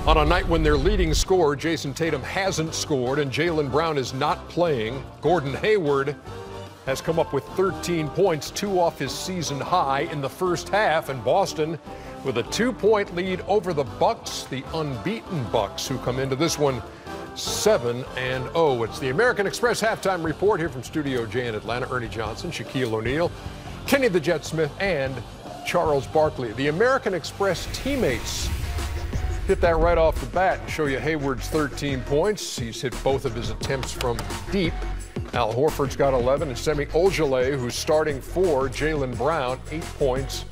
On a night when their leading scorer, Jason Tatum, hasn't scored and Jaylen Brown is not playing, Gordon Hayward has come up with 13 points, 2 off his season high in the first half, and Boston with a 2-point lead over the Bucks, the unbeaten Bucks, who come into this one 7-0. It's the American Express halftime report here from Studio J in Atlanta. Ernie Johnson, Shaquille O'Neal, Kenny the Jet Smith, and Charles Barkley. The American Express teammates hit that right off the bat and show you Hayward's 13 points. He's hit both of his attempts from deep. Al Horford's got 11, and Semi Ojeleye, who's starting for Jaylen Brown, 8 points,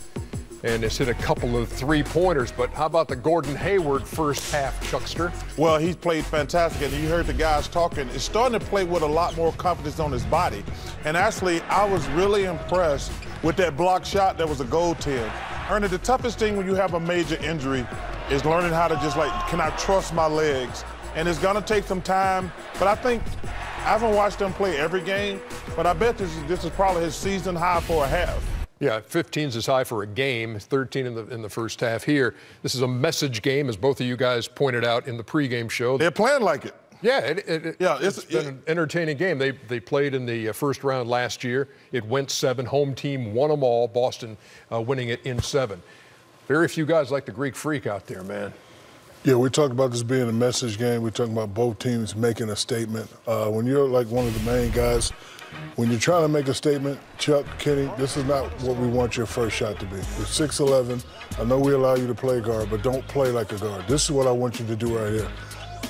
and has hit a couple of three-pointers. But how about the Gordon Hayward first half, Chuckster? Well, he's played fantastic, and you heard the guys talking. He's starting to play with a lot more confidence on his body. And actually, I was really impressed with that block shot that was a goaltend. Ernie, the toughest thing when you have a major injury is learning how to just, like, can I trust my legs? And it's going to take some time, but I think I haven't watched him play every game, but I bet this is probably his season high for a half. Yeah, 15's his high for a game, 13 in the first half here. This is a message game, as both of you guys pointed out in the pregame show. They're playing like it. Yeah, it's been an entertaining game. They played in the first round last year. It went 7. Home team won them all, Boston winning it in 7. Very few guys like the Greek Freak out there, man. Yeah, we talked about this being a message game. We're talking about both teams making a statement. When you're like one of the main guys, when you're trying to make a statement, Chuck, Kenny, this is not what we want your first shot to be. You're 6'11". I know we allow you to play guard, but don't play like a guard. This is what I want you to do right here.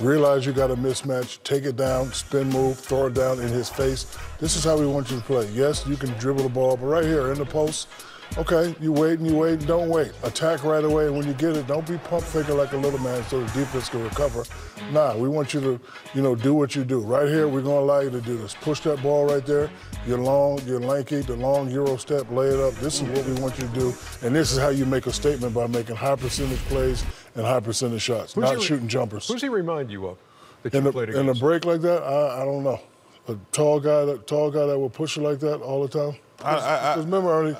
Realize you got a mismatch, take it down, spin move, throw it down in his face. This is how we want you to play. Yes, you can dribble the ball, but right here in the post, okay, you wait and don't wait. Attack right away, and when you get it, don't be pump faker like a little man so the defense can recover. Nah, we want you to, do what you do. Right here, we're going to allow you to do this. Push that ball right there. You're long, you're lanky, the long Euro step, lay it up. This is what we want you to do, and this is how you make a statement by making high percentage plays and high percentage shots, not shooting jumpers. Who's he remind you of that you played against? In a break like that, I don't know. A tall guy that will push it like that all the time. Because remember, Ernie,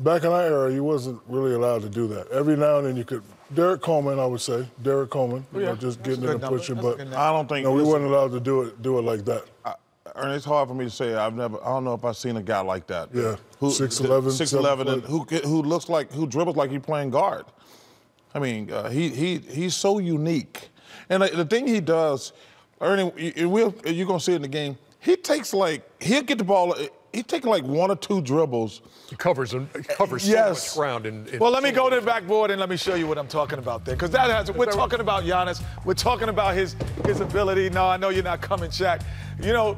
back in our era, you wasn't really allowed to do that. Every now and then you could. Derek Coleman, I would say. Derek Coleman, just getting in and pushing. But I don't think we weren't allowed to do it like that. Ernie, it's hard for me to say. I don't know if I've seen a guy like that. Yeah, 6'11", and who dribbles like he's playing guard. I mean, he's so unique. And the thing he does, Ernie, you're gonna see it in the game. He'll get the ball. He takes like 1 or 2 dribbles. He covers so much ground. Well, let me go to the backboard and let me show you what I'm talking about there. Because we're talking about Giannis. We're talking about his ability. No, I know you're not coming, Shaq. You know,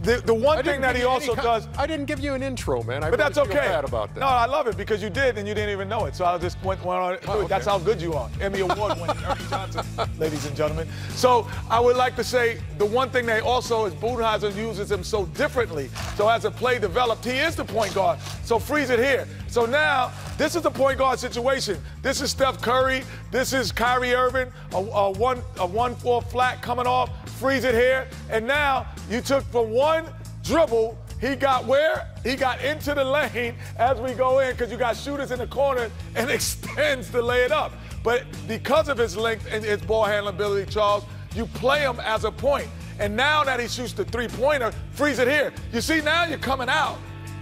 the one thing that he also does. I didn't give you an intro, man. But that's okay. I feel bad about that. No, I love it because you did and you didn't even know it. So I just went on. Okay. That's how good you are. Emmy Award winning Ernie Johnson, ladies and gentlemen. So I would like to say the one thing they also is Budenholzer uses him so differently. So as a play developed, he is the point guard. So freeze it here. So now this is the point guard situation. This is Steph Curry. This is Kyrie Irving. A 1-4 flat coming off. Freeze it here. And now you took from one dribble, he got where? He got into the lane as we go in because you got shooters in the corner and extends to lay it up. But because of his length and his ball handling ability, Charles, you play him as a point. And now that he shoots the three-pointer, freeze it here. You see, now you're coming out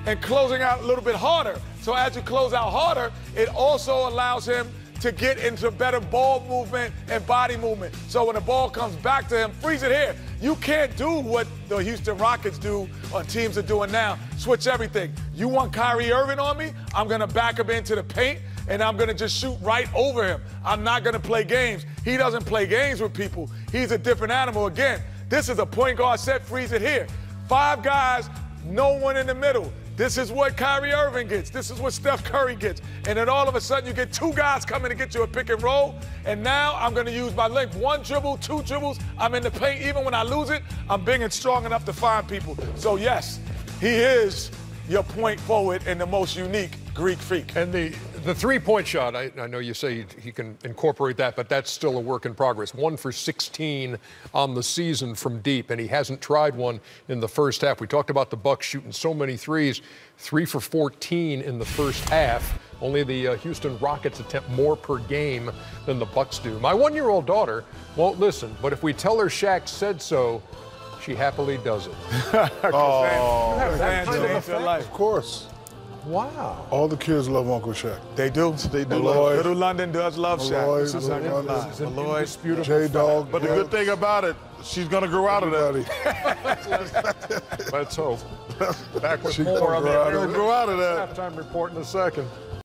and closing out a little bit harder. So as you close out harder, it also allows him to get into better ball movement and body movement. So when the ball comes back to him, freeze it here. You can't do what the Houston Rockets do or teams are doing now, switch everything. You want Kyrie Irving on me? I'm gonna back him into the paint and I'm gonna just shoot right over him. I'm not gonna play games. He doesn't play games with people. He's a different animal. Again, this is a point guard set, freeze it here. 5 guys, no one in the middle. This is what Kyrie Irving gets. This is what Steph Curry gets. And then all of a sudden, you get 2 guys coming to get you a pick and roll. And now I'm going to use my length. 1 dribble, 2 dribbles. I'm in the paint. Even when I lose it, I'm big and strong enough to find people. So, yes, he is your point forward and the most unique Greek Freak. And the three-point shot, I know you say he can incorporate that, but that's still a work in progress. 1 for 16 on the season from deep, and he hasn't tried one in the first half. We talked about the Bucks shooting so many threes. 3 for 14 in the first half. Only the Houston Rockets attempt more per game than the Bucks do. My 1-year-old daughter won't listen, but if we tell her Shaq said so, she happily does it. Oh, That kind of effect? Of course. Wow. All the kids love Uncle Shaq. They do. They do. Malloy. Little London does love Shaq. Malloy, This is not Little gonna London. lie. Malloy, J-Dog. but the good thing about it, she's going to grow out of that. Let's hope. Back with She more on gonna grow out the of Grow out of that. halftime report in a second.